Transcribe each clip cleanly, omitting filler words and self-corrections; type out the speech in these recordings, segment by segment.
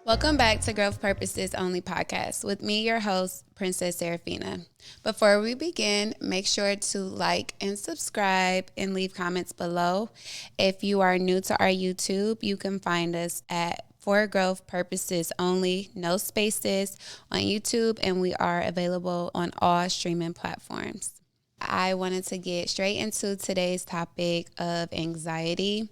Welcome back to Growth Purposes Only podcast with me, your host, Princess Serafina. Before we begin, make sure to like and subscribe and leave comments below. If you are new to our YouTube, you can find us at For Growth Purposes Only, no spaces, on YouTube, and we are available on all streaming platforms. I wanted to get straight into today's topic of anxiety.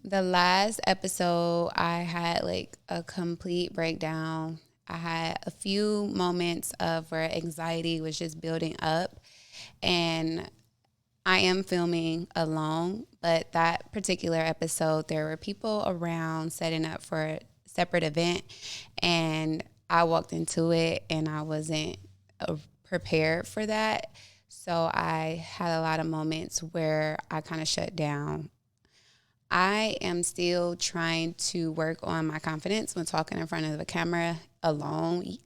The last episode, I had like a complete breakdown. I had a few moments of where anxiety was just building up, and I am filming alone, but that particular episode, there were people around setting up for a separate event, and I walked into it and I wasn't prepared for that. So I had a lot of moments where I kind of shut down. I am still trying to work on my confidence when talking in front of the camera alone,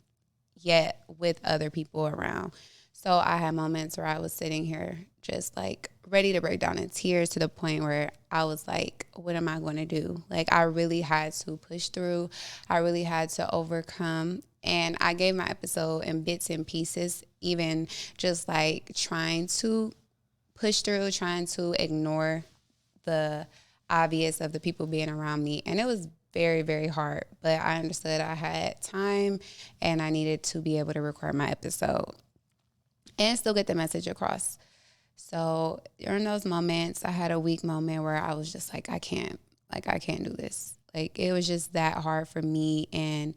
yet with other people around. So I had moments where I was sitting here just like ready to break down in tears to the point where I was like, what am I going to do? Like I really had to push through. I really had to overcome. And I gave my episode in bits and pieces, even just like trying to push through, trying to ignore the obvious of the people being around me. And it was very, very hard. But I understood I had time and I needed to be able to record my episode and still get the message across. So during those moments, I had a weak moment where I was just like, I can't do this. Like it was just that hard for me. And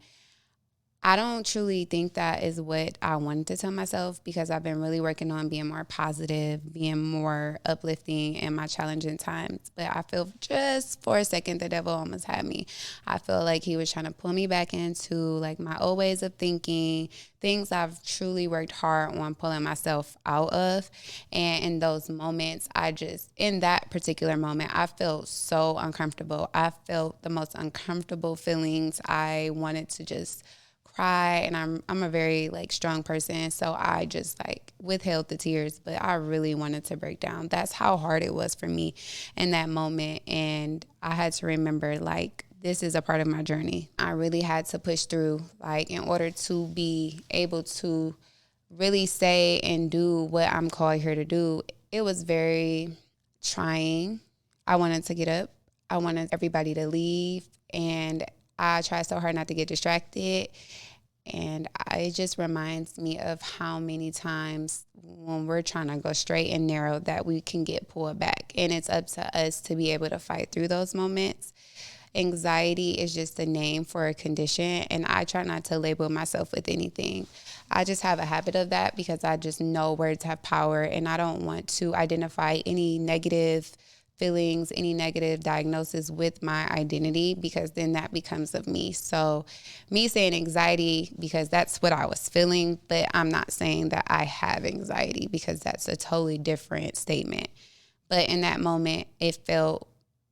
I don't truly think that is what I wanted to tell myself, because I've been really working on being more positive, being more uplifting in my challenging times. But I feel just for a second the devil almost had me. I feel like he was trying to pull me back into like my old ways of thinking, things I've truly worked hard on pulling myself out of. And in those moments, in that particular moment, I felt so uncomfortable. I felt the most uncomfortable feelings. I wanted to just cry, and I'm a very like strong person, so I just like withheld the tears, but I really wanted to break down. That's how hard it was for me in that moment. And I had to remember like this is a part of my journey. I really had to push through like in order to be able to really say and do what I'm called here to do. It was very trying. I wanted to get up. I wanted everybody to leave, and I tried so hard not to get distracted. And it just reminds me of how many times when we're trying to go straight and narrow that we can get pulled back. And it's up to us to be able to fight through those moments. Anxiety is just a name for a condition, and I try not to label myself with anything. I just have a habit of that because I just know words have power, and I don't want to identify any negative feelings, any negative diagnosis with my identity, because then that becomes of me. So me saying anxiety because that's what I was feeling, but I'm not saying that I have anxiety because that's a totally different statement. But in that moment, it felt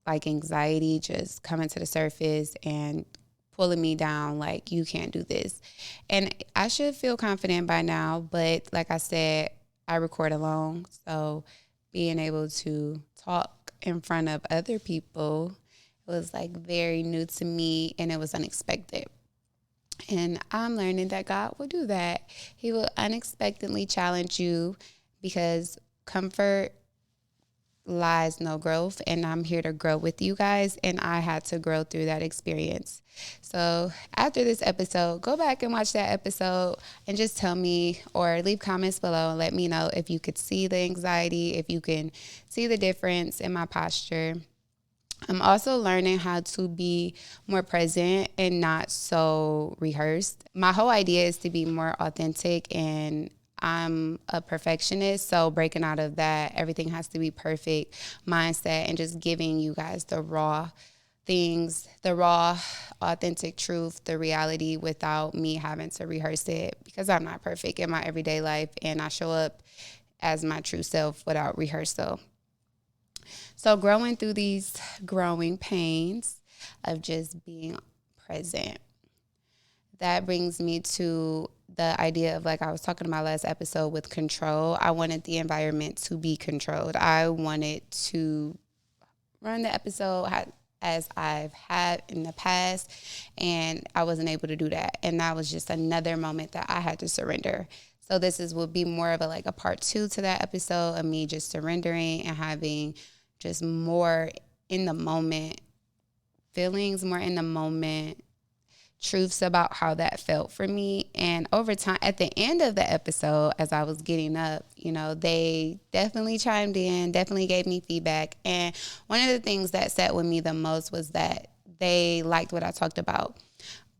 like anxiety just coming to the surface and pulling me down like, you can't do this. And I should feel confident by now, but like I said, I record alone. So being able to talk in front of other people was like very new to me, and it was unexpected. And I'm learning that God will do that. He will unexpectedly challenge you, because comfort lies no growth, and I'm here to grow with you guys, and I had to grow through that experience. So after this episode, go back and watch that episode and just tell me, or leave comments below and let me know if you could see the anxiety, if you can see the difference in my posture. I'm also learning how to be more present and not so rehearsed. My whole idea is to be more authentic, and I'm a perfectionist, so breaking out of that, everything has to be perfect mindset, and just giving you guys the raw things, the raw, authentic truth, the reality, without me having to rehearse it, because I'm not perfect in my everyday life, and I show up as my true self without rehearsal. So growing through these growing pains of just being present, that brings me to the idea of, like I was talking about last episode with control. I wanted the environment to be controlled. I wanted to run the episode as I've had in the past, and I wasn't able to do that. And that was just another moment that I had to surrender. So this would be more of a part 2 to that episode of me just surrendering and having just more in the moment feelings, more in the moment truths about how that felt for me. And over time, at the end of the episode, as I was getting up, they definitely chimed in, definitely gave me feedback. And one of the things that sat with me the most was that they liked what I talked about.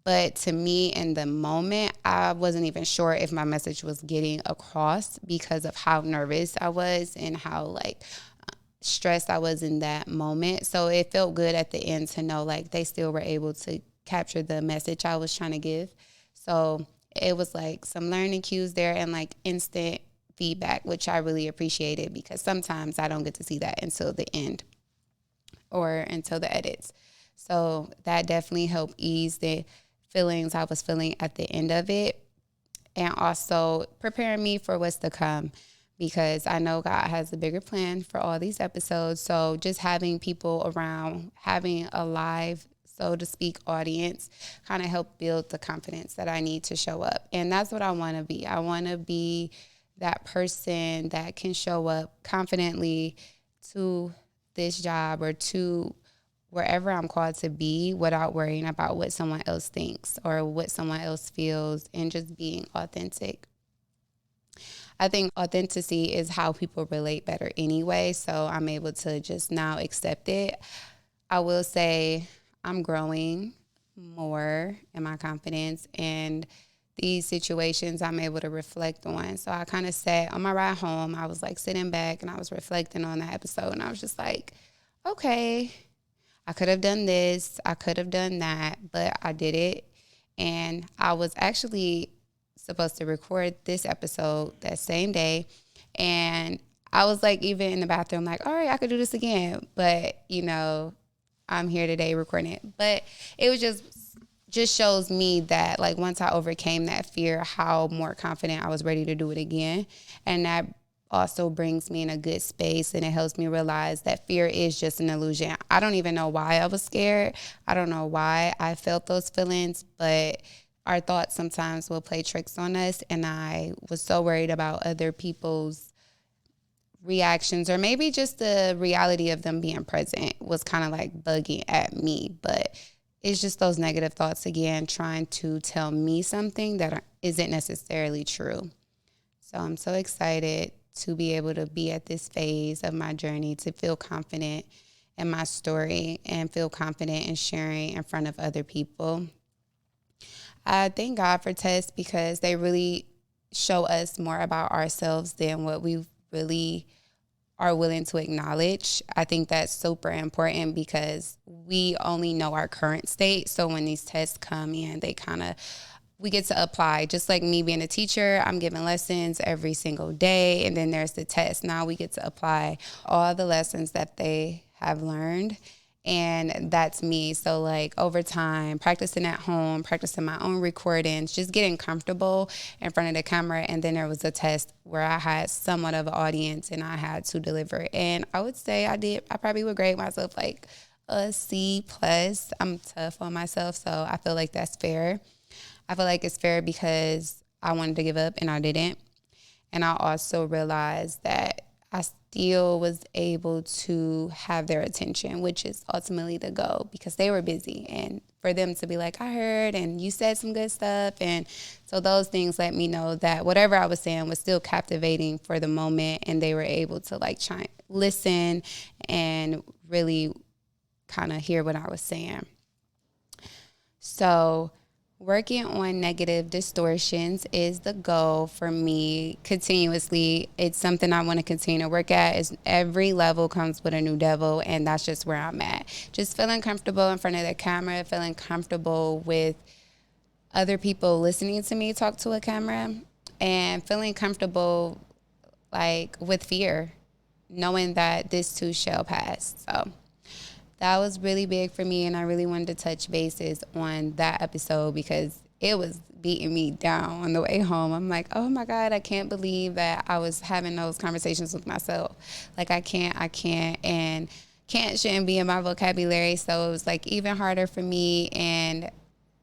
But to me, in the moment, I wasn't even sure if my message was getting across because of how nervous I was and how stressed I was in that moment. So it felt good at the end to know they still were able to capture the message I was trying to give. So it was some learning cues there and instant feedback, which I really appreciated because sometimes I don't get to see that until the end or until the edits. So that definitely helped ease the feelings I was feeling at the end of it, and also preparing me for what's to come, because I know God has a bigger plan for all these episodes. So just having people around, having a live, so to speak, audience kind of help build the confidence that I need to show up. And that's what I want to be. I want to be that person that can show up confidently to this job or to wherever I'm called to be without worrying about what someone else thinks or what someone else feels, and just being authentic. I think authenticity is how people relate better anyway, so I'm able to just now accept it. I will say I'm growing more in my confidence, and these situations I'm able to reflect on. So I kind of sat on my ride home, I was sitting back and I was reflecting on that episode, and I was just okay, I could have done this, I could have done that, but I did it. And I was actually supposed to record this episode that same day. And I was even in the bathroom, all right, I could do this again. But, I'm here today recording it. But it was just shows me that once I overcame that fear, how more confident I was ready to do it again. And that also brings me in a good space, and it helps me realize that fear is just an illusion. I don't even know why I was scared. I don't know why I felt those feelings, but our thoughts sometimes will play tricks on us, and I was so worried about other people's reactions, or maybe just the reality of them being present was kind of bugging at me. But it's just those negative thoughts again trying to tell me something that isn't necessarily true. So I'm so excited to be able to be at this phase of my journey, to feel confident in my story and feel confident in sharing in front of other people. I thank God for tests because they really show us more about ourselves than what we really are willing to acknowledge. I think that's super important because we only know our current state. So when these tests come in, we get to apply. Just like me being a teacher, I'm giving lessons every single day, and then there's the test. Now we get to apply all the lessons that they have learned, and that's me. So over time, practicing at home, practicing my own recordings, just getting comfortable in front of the camera. And then there was a test where I had somewhat of an audience and I had to deliver. And I would say I probably would grade myself a C+. I'm tough on myself, so I feel that's fair. I feel it's fair because I wanted to give up and I didn't. And I also realized that I still was able to have their attention, which is ultimately the goal, because they were busy. And for them to be I heard and you said some good stuff. And so those things let me know that whatever I was saying was still captivating for the moment. And they were able to try listen and really kind of hear what I was saying. So working on negative distortions is the goal for me continuously. It's something I want to continue to work at. Is every level comes with a new devil, and that's just where I'm at. Just feeling comfortable in front of the camera, feeling comfortable with other people listening to me talk to a camera, and feeling comfortable with fear, knowing that this too shall pass. So that was really big for me, and I really wanted to touch bases on that episode because it was beating me down on the way home. I'm oh my God, I can't believe that I was having those conversations with myself. I can't. And can't shouldn't be in my vocabulary. So it was like even harder for me. And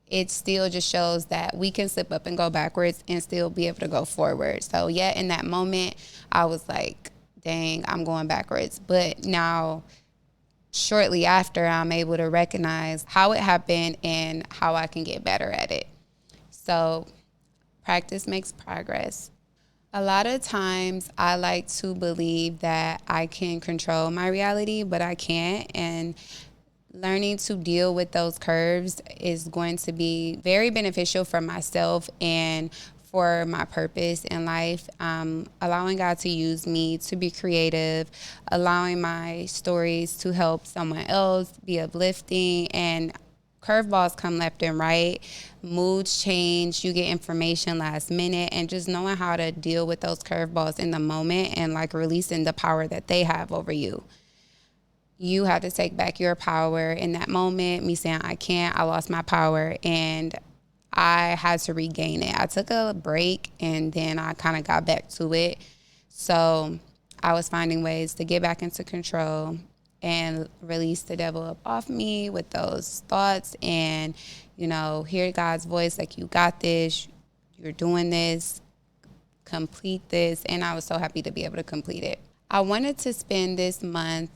it still just shows that we can slip up and go backwards and still be able to go forward. So yeah, in that moment, I was like, dang, I'm going backwards. But now, shortly after, I'm able to recognize how it happened and how I can get better at it. So practice makes progress. A lot of times I like to believe that I can control my reality, but I can't. And learning to deal with those curves is going to be very beneficial for myself and for my purpose in life. Allowing God to use me to be creative, allowing my stories to help someone else, be uplifting, and curveballs come left and right. Moods change. You get information last minute, and just knowing how to deal with those curveballs in the moment and like releasing the power that they have over you. You have to take back your power in that moment. Me saying I can't, I lost my power, and I had to regain it. I took a break and then I kind of got back to it. So I was finding ways to get back into control and release the devil up off me with those thoughts and, hear God's voice like, you got this, you're doing this, complete this. And I was so happy to be able to complete it. I wanted to spend this month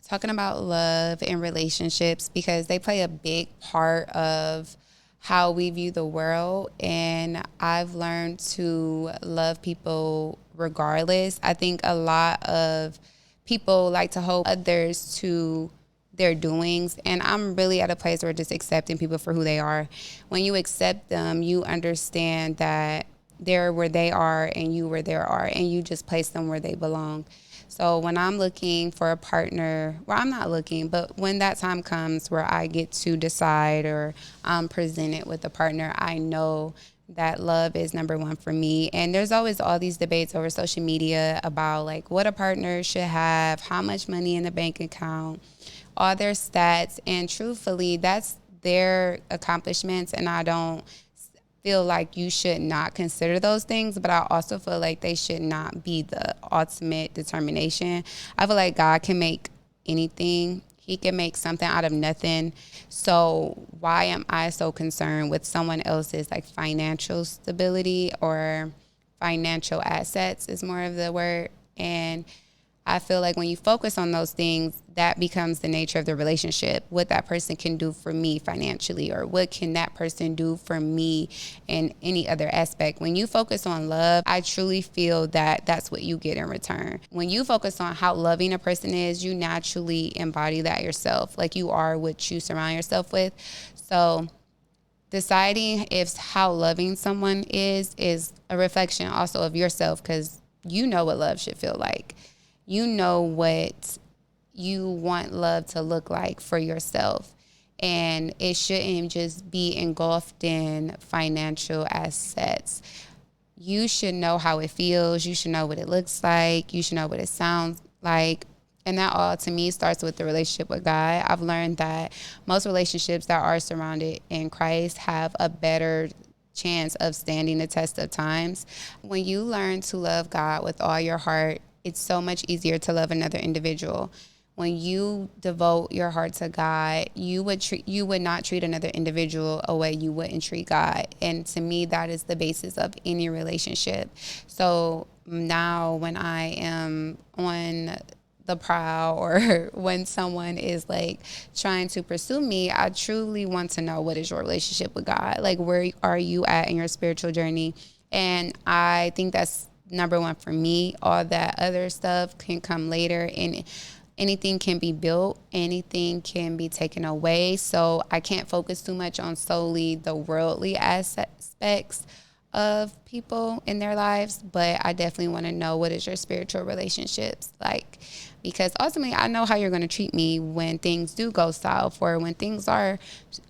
talking about love and relationships because they play a big part of how we view the world. And I've learned to love people regardless. I think a lot of people like to hold others to their doings. And I'm really at a place where just accepting people for who they are. When you accept them, you understand that they're where they are and you where they are, and you just place them where they belong. So when I'm looking for a partner, well, I'm not looking, but when that time comes where I get to decide or I'm presented with a partner, I know that love is number one for me. And there's always all these debates over social media about like what a partner should have, how much money in the bank account, all their stats. And truthfully, that's their accomplishments. And I don't feel like you should not consider those things, but I also feel like they should not be the ultimate determination. I feel like God can make anything. He can make something out of nothing. So why am I so concerned with someone else's like financial stability or financial assets is more of the word. And I feel like when you focus on those things, that becomes the nature of the relationship. What that person can do for me financially, or what can that person do for me in any other aspect. When you focus on love, I truly feel that that's what you get in return. When you focus on how loving a person is, you naturally embody that yourself. Like you are what you surround yourself with. So deciding if how loving someone is a reflection also of yourself, because you know what love should feel like. You know what you want love to look like for yourself. And it shouldn't just be engulfed in financial assets. You should know how it feels. You should know what it looks like. You should know what it sounds like. And that all, to me, starts with the relationship with God. I've learned that most relationships that are surrounded in Christ have a better chance of standing the test of times. When you learn to love God with all your heart, it's so much easier to love another individual. When you devote your heart to God, you would not treat another individual a way you wouldn't treat God. And to me, that is the basis of any relationship. So now when I am on the prowl or when someone is like trying to pursue me, I truly want to know, what is your relationship with God? Like, where are you at in your spiritual journey? And I think that's number one for me. All that other stuff can come later, and anything can be built, anything can be taken away. So I can't focus too much on solely the worldly aspects of people in their lives, but I definitely want to know, what is your spiritual relationships like? Because ultimately I know how you're going to treat me when things do go south or when things are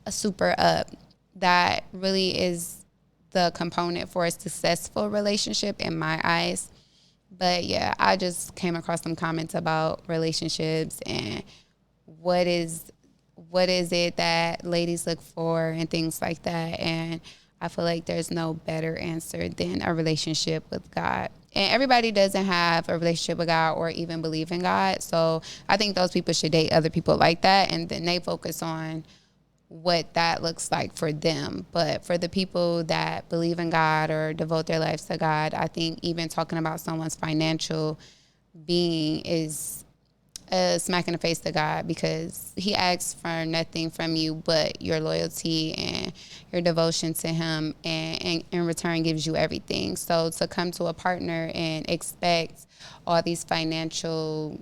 super up. That really is the component for a successful relationship in my eyes. But yeah, I just came across some comments about relationships and what is it that ladies look for and things like that. And I feel like there's no better answer than a relationship with God. And everybody doesn't have a relationship with God or even believe in God. So I think those people should date other people like that, and then they focus on what that looks like for them. But for the people that believe in God or devote their lives to God, I think even talking about someone's financial being is a smack in the face to God, because he asks for nothing from you but your loyalty and your devotion to him, and in return gives you everything. So to come to a partner and expect all these financial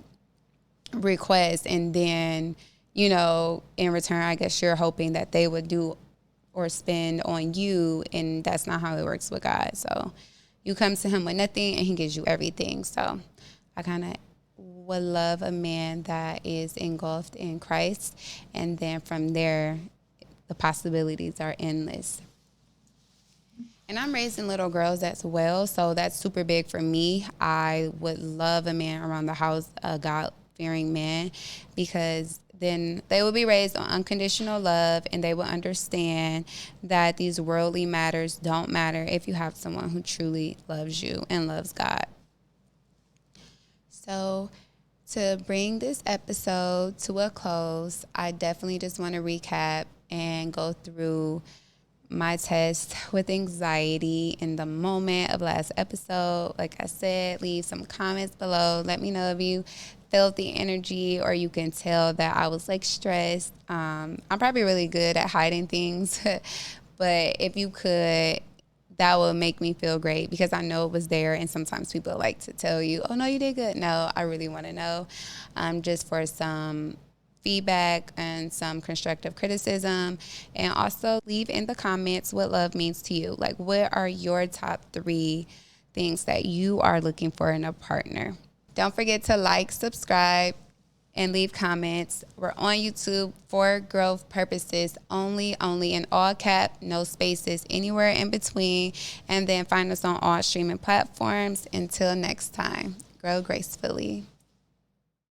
requests, and then, in return, I guess you're hoping that they would do or spend on you, and that's not how it works with God. So you come to him with nothing and he gives you everything. So I kind of would love a man that is engulfed in Christ, and then from there, the possibilities are endless. And I'm raising little girls as well, so that's super big for me. I would love a man around the house, a God-fearing man, because then they will be raised on unconditional love, and they will understand that these worldly matters don't matter if you have someone who truly loves you and loves God. So to bring this episode to a close, I definitely just want to recap and go through my test with anxiety in the moment of last episode. Like I said, leave some comments below. Let me know if you felt the energy, or you can tell that I was like stressed. I'm probably really good at hiding things, but if you could, that would make me feel great, because I know it was there. And sometimes people like to tell you, oh, no, you did good. No, I really want to know, just for some feedback and some constructive criticism. And also leave in the comments what love means to you. Like, what are your top 3 things that you are looking for in a partner? Don't forget to like, subscribe, and leave comments. We're on YouTube for growth purposes only in all cap, no spaces, anywhere in between. And then find us on all streaming platforms. Until next time, grow gracefully.